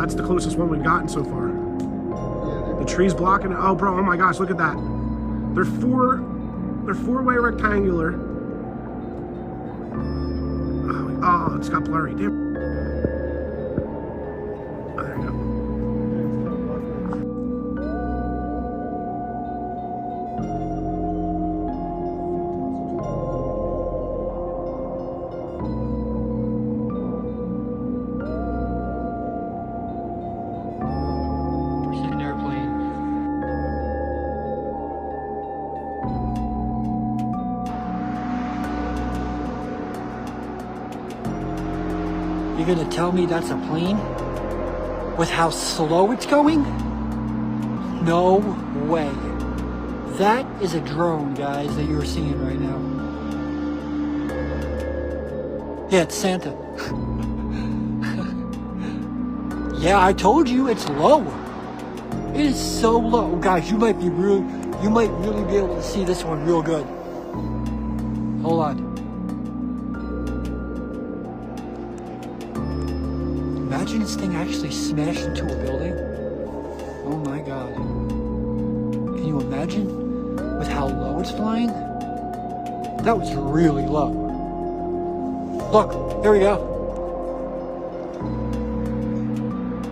That's the closest one we've gotten so far. The tree's blocking it. Oh, bro, oh my gosh, look at that. They're four-way rectangular. Oh, it's got blurry. Damn. Oh, there you go. An airplane. You're gonna tell me that's a plane? With how slow it's going? No way. That is a drone, guys, that you're seeing right now. Yeah, it's Santa. Yeah, I told you it's low. It is so low. Guys, you might really be able to see this one real good. Hold on. Imagine this thing actually smashed into a building. Oh my God. Can you imagine with how low it's flying? That was really low. Look, here we go.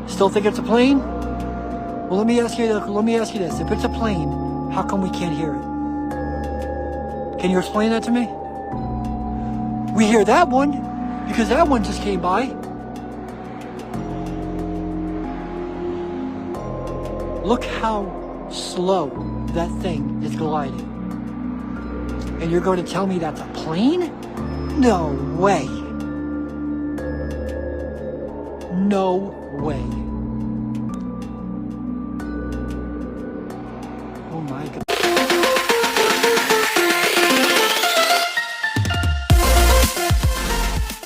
Still think it's a plane? Well, let me ask you this. If it's a plane, how come we can't hear it? Can you explain that to me? We hear that one because that one just came by. Look how slow that thing is gliding. And you're going to tell me that's a plane? No way. No way.